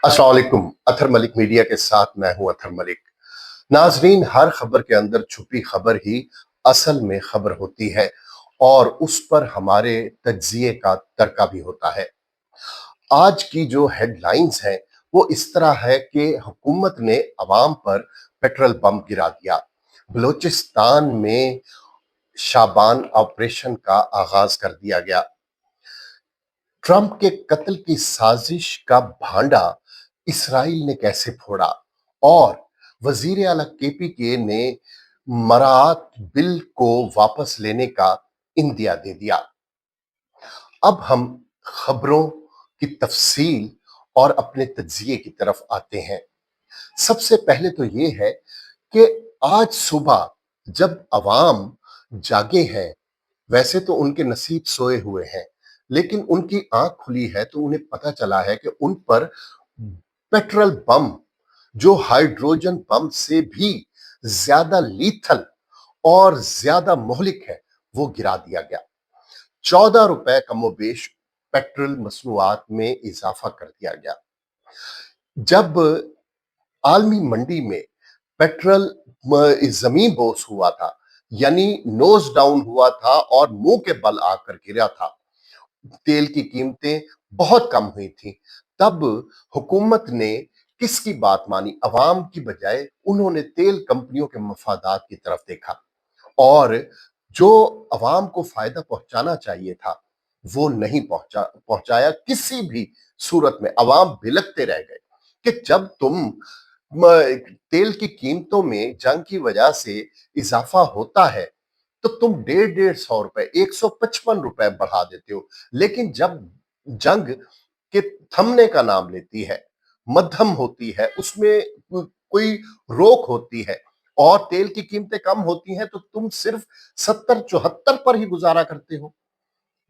अस्सलाम वालेकुम। अथर मलिक मीडिया के साथ मैं हूं अथर मलिक। नाजरीन, हर खबर के अंदर छुपी खबर ही असल में खबर होती है और उस पर हमारे तज्जिए का तड़का भी होता है। आज की जो हेडलाइंस हैं वो इस तरह है कि हुकूमत ने अवाम पर पेट्रोल बम गिरा दिया। बलूचिस्तान में शाबान ऑपरेशन का आगाज कर दिया गया। ट्रंप के कत्ल की साजिश का भांडा इसराइल ने कैसे फोड़ा और वजीर आला केपीके ने मरात बिल को वापस लेने का इंदिया दे दिया। अब हम खबरों की तफसील और अपने तज्जिए की तरफ आते हैं। सबसे पहले तो ये है कि आज सुबह जब अवाम जागे हैं, वैसे तो उनके नसीब सोए हुए हैं, लेकिन उनकी आंख खुली है तो उन्हें पता चला है कि उन पर पेट्रोल बम, जो हाइड्रोजन बम से भी ज्यादा लीथल और ज्यादा मोहलिक है, वो गिरा दिया गया। 14 रुपए कमोबेश पेट्रोल मसनूआत में इजाफा कर दिया गया। जब आलमी मंडी में पेट्रोल जमीन बोस हुआ था, यानी नोज डाउन हुआ था और मुंह के बल आकर गिरा था, तेल की कीमतें बहुत कम हुई थी, तब हुकूमत ने किसकी बात मानी? अवाम की बजाय उन्होंने तेल कंपनियों के मफादात की तरफ देखा और जो अवाम को फायदा पहुंचाना चाहिए था वो नहीं पहुंचाया। किसी भी सूरत में अवाम बिलकते रह गए कि जब तुम तेल की कीमतों में जंग की वजह से इजाफा होता है तो तुम 150 150 रुपए 155 रुपए बढ़ा देते हो, लेकिन जब जंग के थमने का नाम लेती है, मध्यम होती है, उसमें कोई रोक होती है और तेल की कीमतें कम होती हैं तो तुम सिर्फ 70 74 पर ही गुजारा करते हो,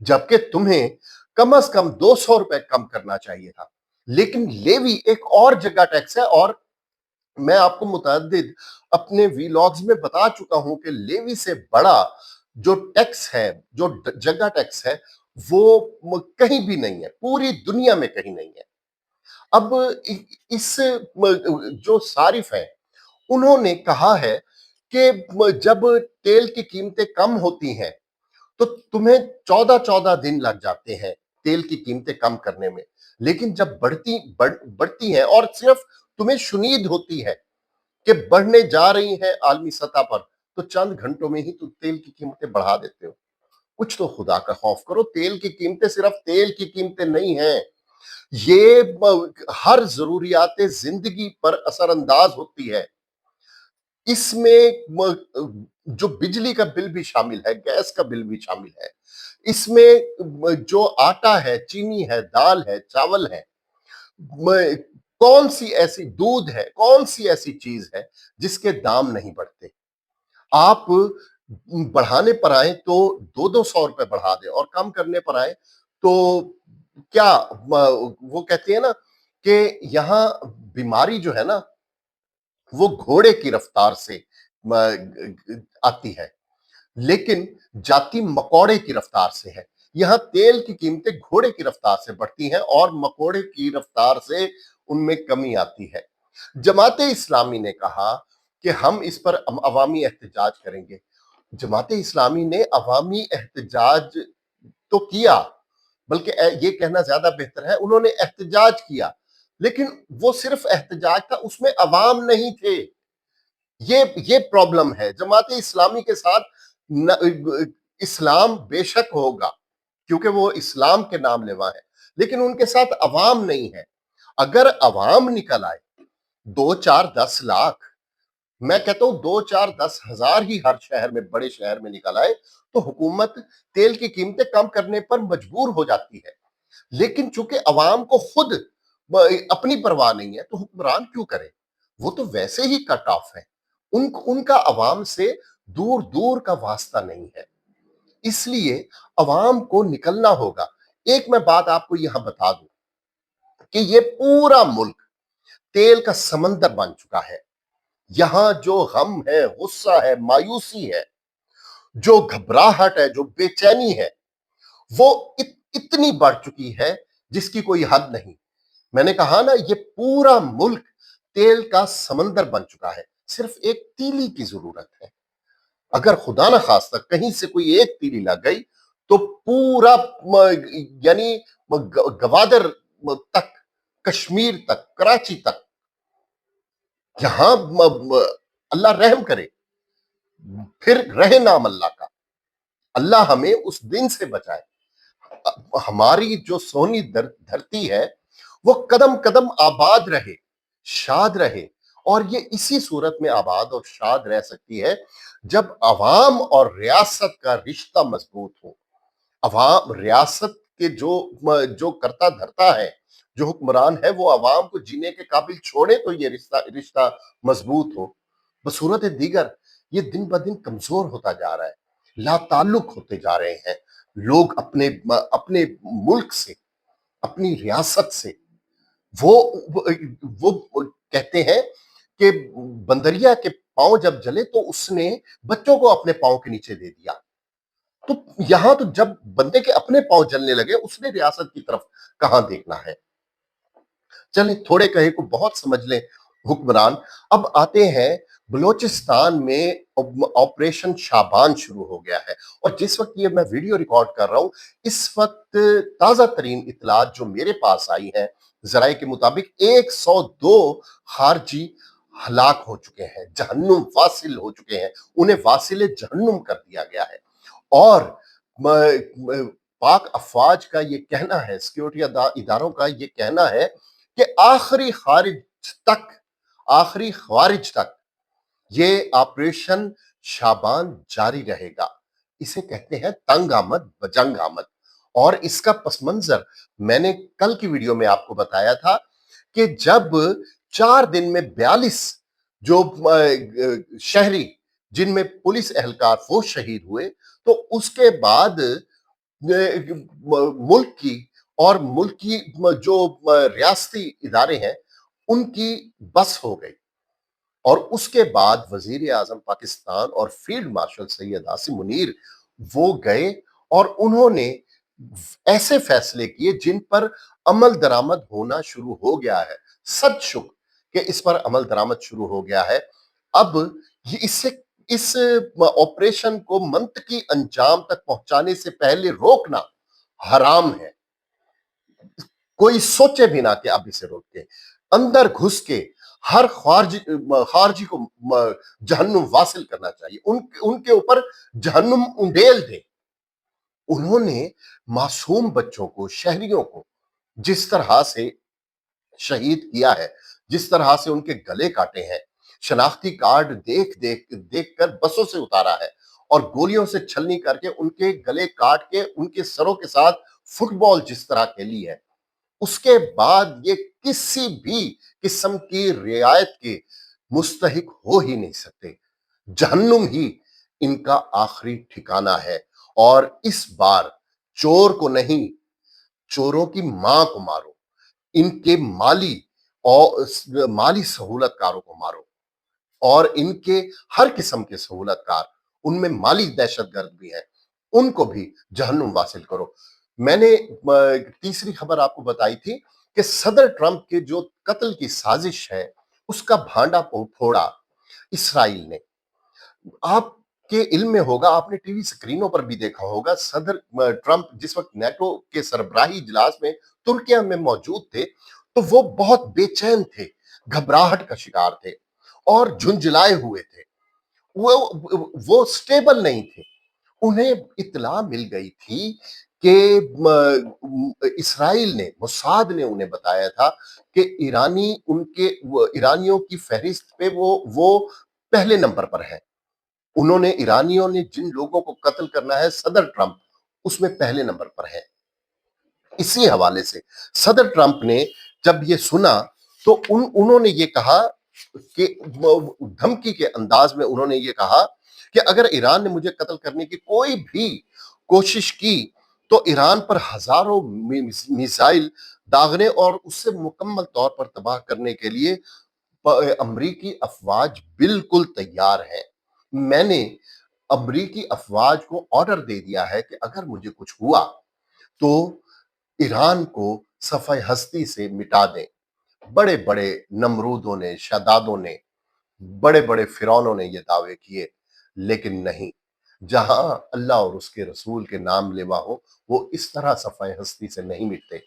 जबकि तुम्हें कम से कम 200 रुपए कम करना चाहिए था। लेकिन लेवी एक और जगह टैक्स है और मैं आपको मुतअद्दिद अपने वीलॉग्स में बता चुका हूं कि लेवी से बड़ा जो टैक्स है, जो जगह टैक्स है, वो कहीं भी नहीं है, पूरी दुनिया में कहीं नहीं है। अब इस जो सारिफ है, उन्होंने कहा है कि जब तेल की कीमतें कम होती हैं तो तुम्हें 14 14 दिन लग जाते हैं तेल की कीमतें कम करने में, लेकिन जब बढ़ती हैं और सिर्फ तुम्हें शुनीद होती है कि बढ़ने जा रही हैं आलमी सतह पर, तो चंद घंटों में ही तुम तेल की कीमतें बढ़ा देते हो। कुछ तो खुदा का खौफ करो। तेल की कीमतें सिर्फ तेल की कीमतें नहीं हैं, ये हर जरूरियात जिंदगी पर असरअंदाज होती है। इसमें जो बिजली का बिल भी शामिल है, गैस का बिल भी शामिल है, इसमें जो आटा है, चीनी है, दाल है, चावल है, कौन सी ऐसी दूध है, कौन सी ऐसी चीज है जिसके दाम नहीं बढ़ते? आप बढ़ाने पर आए तो 200 200 रुपए बढ़ा दें और कम करने पर आए तो क्या वो कहते हैं ना कि यहाँ बीमारी जो है ना वो घोड़े की रफ्तार से आती है, लेकिन जाति मकोड़े की रफ्तार से है। यहाँ तेल की कीमतें घोड़े की रफ्तार से बढ़ती हैं और मकोड़े की रफ्तार से उनमें कमी आती है। जमाते इस्लामी ने कहा कि हम इस पर अवामी एहतजाज करेंगे। जमाते इस्लामी ने अवामी एहतजाज तो किया, बल्कि ये कहना ज्यादा बेहतर है उन्होंने एहतजाज किया, लेकिन वो सिर्फ एहतजाज था, उसमें अवाम नहीं थे। ये प्रॉब्लम है जमाते इस्लामी के साथ। इस्लाम बेशक होगा क्योंकि वो इस्लाम के नाम लेवा है, लेकिन उनके साथ अवाम नहीं है। अगर अवाम निकल आए 2 4 10 लाख, मैं कहता हूं 2 4 10 हजार ही हर शहर में, बड़े शहर में निकल आए तो हुकूमत तेल की कीमतें कम करने पर मजबूर हो जाती है। लेकिन चूंकि अवाम को खुद अपनी परवाह नहीं है तो हुक्मरान क्यों करे? वो तो वैसे ही कट ऑफ है, उनका अवाम से दूर दूर का वास्ता नहीं है, इसलिए अवाम को निकलना होगा। एक मैं बात आपको यहां बता दूं कि ये पूरा मुल्क तेल का समंदर बन चुका है। यहां जो गम है, गुस्सा है, मायूसी है, जो घबराहट है, जो बेचैनी है, वो इतनी बढ़ चुकी है जिसकी कोई हद नहीं। میں نے کہا نا یہ پورا ملک تیل کا سمندر بن چکا ہے، صرف ایک تیلی کی ضرورت ہے۔ اگر خدا نہ خواستہ کہیں سے کوئی ایک تیلی لگ گئی تو پورا یعنی گوادر تک، کشمیر تک، کراچی تک، یہاں اللہ رحم کرے، پھر رہے نام اللہ کا، اللہ ہمیں اس دن سے بچائے۔ ہماری جو سونی دھرتی ہے وہ قدم قدم آباد رہے، شاد رہے، اور یہ اسی صورت میں آباد اور شاد رہ سکتی ہے جب عوام اور ریاست کا رشتہ مضبوط ہو۔ عوام ریاست کے جو کرتا دھرتا ہے، جو حکمران ہے، وہ عوام کو جینے کے قابل چھوڑے تو یہ رشتہ مضبوط ہو۔ بصورت دیگر یہ دن بدن کمزور ہوتا جا رہا ہے، لا تعلق ہوتے جا رہے ہیں لوگ اپنے ملک سے، اپنی ریاست سے۔ وہ وہ کہتے ہیں کہ بندریا کے پاؤں جب جلے تو اس نے بچوں کو اپنے پاؤں کے نیچے دے دیا۔ تو یہاں تو جب بندے کے اپنے پاؤں جلنے لگے، اس نے ریاست کی طرف کہاں دیکھنا ہے؟ چلیں تھوڑے کہے کو بہت سمجھ لیں حکمران۔ اب آتے ہیں بلوچستان میں آپریشن شابان شروع ہو گیا ہے، اور جس وقت یہ میں ویڈیو ریکارڈ کر رہا ہوں اس وقت تازہ ترین اطلاعات جو میرے پاس آئی ہیں ذرائع کے مطابق 102 خارجی ہلاک ہو چکے ہیں، جہنم واصل ہو چکے ہیں، انہیں واصل جہنم کر دیا گیا ہے۔ اور پاک افواج کا یہ کہنا ہے، سیکیورٹی اداروں کا یہ کہنا ہے کہ آخری خوارج تک یہ آپریشن شابان جاری رہے گا۔ اسے کہتے ہیں تنگ آمد بجنگ آمد۔ اور اس کا پس منظر میں نے کل کی ویڈیو میں آپ کو بتایا تھا کہ جب 4 دن میں 42 جو شہری جن میں پولیس اہلکار وہ شہید ہوئے، تو اس کے بعد ملک کی اور ملکی جو ریاستی ادارے ہیں ان کی بس ہو گئی، اور اس کے بعد وزیر اعظم پاکستان اور فیلڈ مارشل سید عاصم منیر وہ گئے اور انہوں نے ایسے فیصلے کیے جن پر عمل درآمد ہونا شروع ہو گیا ہے۔ صد شکر کہ اس پر عمل درآمد شروع ہو گیا ہے۔ اب اس آپریشن کو منطقی انجام تک پہنچانے سے پہلے روکنا حرام ہے۔ کوئی سوچے بھی نہ کہ اب اسے روک کے اندر گھس کے ہر خارجی کو جہنم واصل کرنا چاہیے، ان کے اوپر جہنم انڈیل دے۔ انہوں نے معصوم بچوں کو، شہریوں کو جس طرح سے شہید کیا ہے، جس طرح سے ان کے گلے کاٹے ہیں، شناختی کارڈ دیکھ کر بسوں سے اتارا ہے، اور گولیوں سے چھلنی کر کے ان کے گلے کاٹ کے ان کے سروں کے ساتھ فٹ بال جس طرح کھیلی ہے، اس کے بعد یہ کسی بھی قسم کی رعایت کے مستحق ہو ہی نہیں سکتے۔ جہنم ہی ان کا آخری ٹھکانہ ہے۔ اور اس بار چور کو نہیں، چوروں کی ماں کو مارو، ان کے مالی سہولت کاروں کو مارو، اور ان کے ہر قسم کے سہولت کار، ان میں مالی دہشت گرد بھی ہیں، ان کو بھی جہنم واصل کرو۔ میں نے تیسری خبر آپ کو بتائی تھی کہ صدر ٹرمپ کے جو قتل کی سازش ہے اس کا بھانڈا پھوڑا اسرائیل نے۔ آپ کے علم میں ہوگا، آپ نے ٹی وی سکرینوں پر بھی دیکھا ہوگا، صدر ٹرمپ جس وقت نیٹو کے سربراہی اجلاس میں ترکیہ میں موجود تھے تو وہ بہت بے چین تھے، گھبراہٹ کا شکار تھے اور جھنجھلائے ہوئے تھے، وہ سٹیبل نہیں تھے۔ انہیں اطلاع مل گئی تھی کہ اسرائیل نے، موساد نے انہیں بتایا تھا کہ ایرانیوں کی فہرست پہ وہ پہلے نمبر پر ہیں۔ ایرانیوں نے جن لوگوں کو قتل کرنا ہے صدر ٹرمپ اس میں پہلے نمبر پر ہے۔ اسی حوالے سے صدر ٹرمپ نے جب یہ سنا تو انہوں نے یہ کہا کہ دھمکی کے انداز میں انہوں نے یہ کہا کہ اگر ایران نے مجھے قتل کرنے کی کوئی بھی کوشش کی تو ایران پر ہزاروں میزائل داغنے اور اس سے مکمل طور پر تباہ کرنے کے لیے امریکی افواج بالکل تیار ہے۔ میں نے امریکی افواج کو آرڈر دے دیا ہے کہ اگر مجھے کچھ ہوا تو ایران کو सफ़े हस्ती से मिटा दें। बड़े बड़े नमरूदों ने, शदादों ने, बड़े बड़े फिरौनों ने ये दावे किए, लेकिन नहीं, जहां अल्लाह और उसके रसूल के नाम लेवा हो, वो इस तरह सफ़े हस्ती से नहीं मिटते।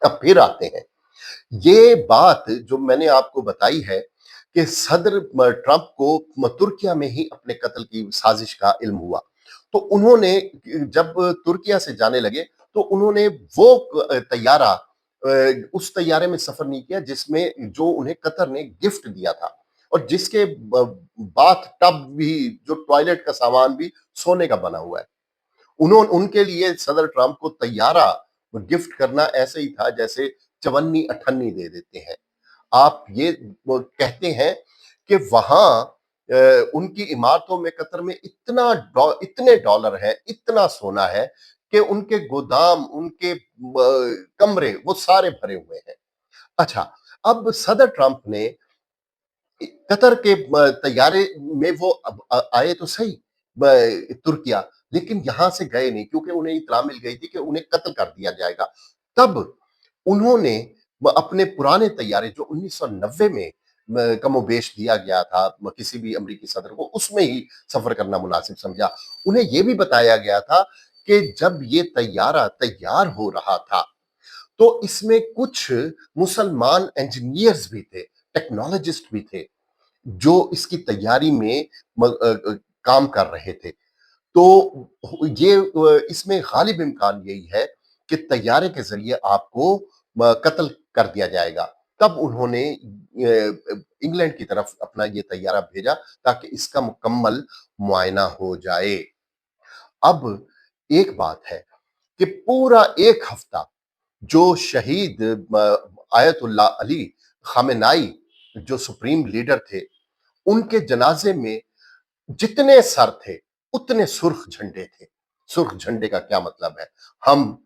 अब फिर आते हैं, ये बात जो मैंने आपको बताई है कि सदर ट्रंप को तुर्किया में ही अपने कत्ल की साजिश का इल्म हुआ, तो उन्होंने जब तुर्किया से जाने लगे, तो उन्होंने वो तैयारा, उस तैयारे में सफर नहीं किया जिसमें जो उन्हें कतर ने गिफ्ट दिया था, और जिसके बाथ टब भी, जो टॉयलेट का सामान भी सोने का बना हुआ है। उनके लिए सदर ट्रंप को तैयारा गिफ्ट करना ऐसे ही था जैसे चवन्नी अठन्नी दे देते हैं। आप ये वो कहते हैं कि वहाँ उनकी इमारतों में, कतर में इतने डॉलर हैं, इतना सोना है कि उनके गोदाम, उनके कमरे वो सारे भरे हुए हैं। अच्छा, अब सदर ट्रंप ने कतर के तैयारे में वो आए तो सही तुर्किया, लेकिन यहाँ से गए नहीं क्योंकि उन्हें इत्तला मिल गई थी कि उन्हें कत्ल कर दिया जाएगा। तब उन्होंने अपने पुराने तैयारे जो 1990 में कमोबेश दिया गया था किसी भी अमरीकी सदर को, उसमें ही सफर करना मुनासिब समझा। उन्हें यह भी बताया गया था कि जब ये तैयारा तैयार हो रहा था, तो इसमें कुछ मुसलमान इंजीनियर्स भी थे, टेक्नोलॉजिस्ट भी थे, जो इसकी तैयारी में काम कर रहे थे। तो ये इसमें गालिब इम्कान यही है कि तैयारे के ज़रिए आपको कत्ल कर दिया जाएगा। तब उन्होंने इंग्लैंड की तरफ अपना ये तैयारा भेजा ताकि इसका मुकम्मल मुआयना हो जाए। अब एक बात है कि पूरा 1 हफ्ता जो शहीद आयतुल्लाह अली खामेनाई, जो सुप्रीम लीडर थे, उनके जनाजे में जितने सर थे, उतने सुर्ख झंडे थे। सुर्ख झंडे का क्या मतलब है? हम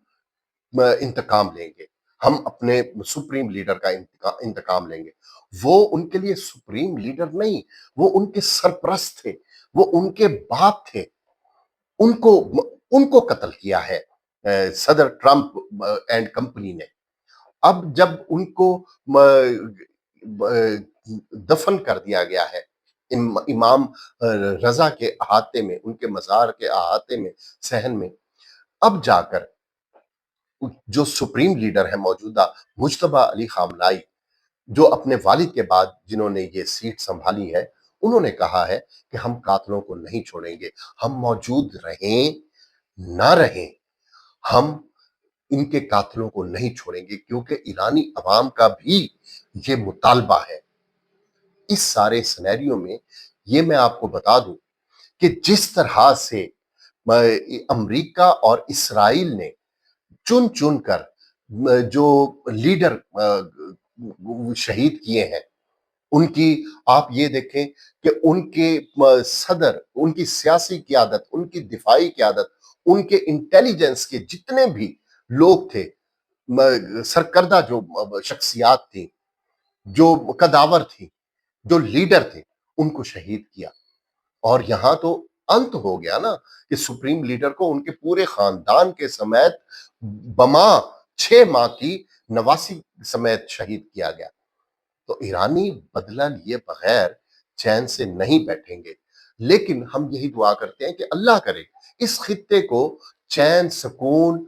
इंतकाम लेंगे, हम अपने सुप्रीम लीडर का इंतकाम लेंगे। वो उनके लिए सुप्रीम लीडर नहीं, वो उनके सरपरस्त थे, वो उनके बाप थे। उनको उनको कत्ल किया है सदर ट्रंप एंड कंपनी ने। अब जब उनको दफन कर दिया गया है इमाम रजा के अहाते में, उनके मजार के अहाते में, सहन में, अब जाकर जो सुप्रीम लीडर है मौजूदा, मुज्तबा अली खामनाई, जो अपने वालिद के बाद जिन्होंने ये सीट संभाली है, उन्होंने कहा है कि हम कातलों को नहीं छोड़ेंगे, हम मौजूद रहें ना रहें, हम इनके कातलों को नहीं छोड़ेंगे, क्योंकि ईरानी अवाम का भी ये मुतालबा है। इस सारे सिनेरियो में ये मैं आपको बता दूं कि जिस तरह से अमेरिका और इसराइल ने चुन चुन कर जो लीडर शहीद किए हैं, उनकी आप ये देखें कि उनके सदर, उनकी सियासी क़यादत, उनकी दिफाई क़यादत, उनके इंटेलिजेंस के जितने भी लोग थे, सरकर्दा जो शख्सियात थी, जो कदावर थी, जो लीडर थे, उनको शहीद किया। और यहाँ तो अंत हो गया ना कि सुप्रीम लीडर को उनके पूरे खानदान के समेत बमा 6 माह की नवासी समेत शहीद किया गया। तो ईरानी बदला लिए बगैर चैन से नहीं बैठेंगे। लेकिन हम यही दुआ करते हैं कि अल्लाह करे इस खित्ते को चैन, सुकून,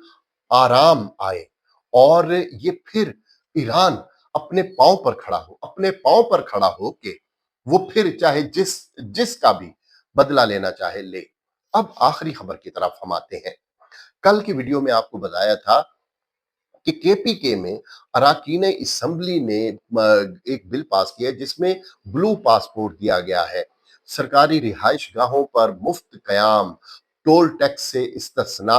आराम आए, और ये फिर ईरान अपने पाँव पर खड़ा हो, अपने पाँव पर खड़ा हो के वो फिर चाहे जिसका भी बदला लेना चाहे ले। अब आखिरी खबर की तरफ हम आते हैं। कल की वीडियो में आपको बताया था कि केपीके में अराकीन असेंबली ने एक बिल पास किया जिसमें ब्लू पासपोर्ट दिया गया है। सरकारी रिहाइश गाहों पर मुफ्त कयाम, टोल टैक्स से इस्तिस्ना,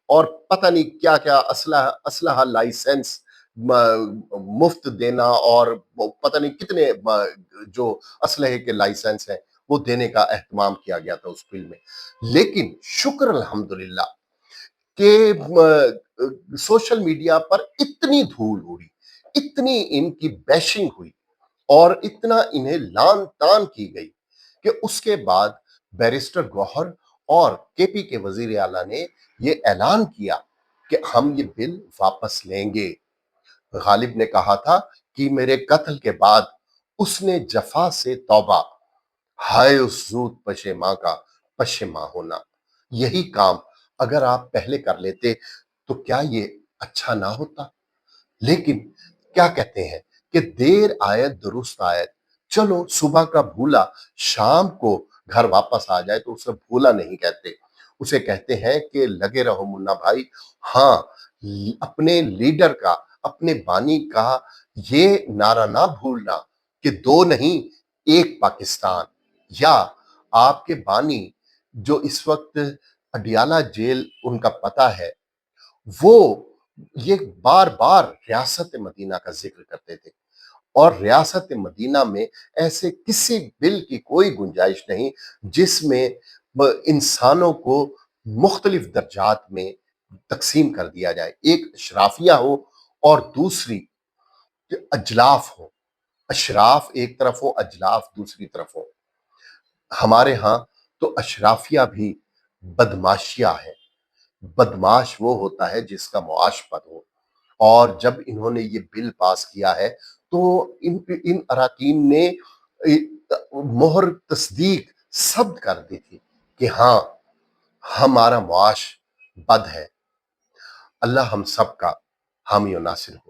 और पता नहीं क्या क्या असलहा लाइसेंस मुफ्त देना, और पता नहीं कितने जो असलहे के लाइसेंस हैं वो देने का एहतमाम किया गया था उस बिल में। लेकिन शुक्र अल्हम्दुलिल्लाह कि सोशल मीडिया पर इतनी धूल उड़ी, इतनी इनकी बैशिंग हुई, और इतना इन्हें लान तान की गई कि उसके बाद बैरिस्टर गौहर और केपी के वजीर आला ने ये ऐलान किया कि हम ये बिल वापस लेंगे। गालिब ने कहा था कि मेरे कत्ल के बाद उसने जफा से तौबा, हाय उस जूद पशेमा का पशेमा होना। यही काम अगर आप पहले कर लेते तो क्या ये अच्छा ना होता? लेकिन क्या कहते हैं कि देर आयत दुरुस्त आयत। चलो सुबह का भूला शाम को घर वापस आ जाए तो उसे भूला नहीं कहते, उसे कहते हैं कि लगे रहो मुन्ना भाई। हाँ, अपने लीडर का, अपने बानी का ये नारा ना भूलना कि दो नहीं, एक पाकिस्तान। या आपके बानी जो इस वक्त अडियाला जेल उनका पता है, वो ये बार बार रियासत मदीना का जिक्र करते थे, और रियासत मदीना में ऐसे किसी बिल की कोई गुंजाइश नहीं जिसमें इंसानों को मुख्तलिफ दर्जात में तकसीम कर दिया जाए। एक अशराफिया हो और दूसरी अजलाफ हो, अशराफ एक तरफ हो, अजलाफ दूसरी तरफ हो। हमारे यहाँ तो अशराफिया भी बदमाशिया है। बदमाश वो होता है जिसका मुआश पद हो। और जब इन्होंने ये बिल पास किया है तो इन इन अराकीन ने मोहर तस्दीक सब कर दी थी कि हाँ, हमारा मुआश बद है। अल्लाह हम सब का हामी और नासिर हो।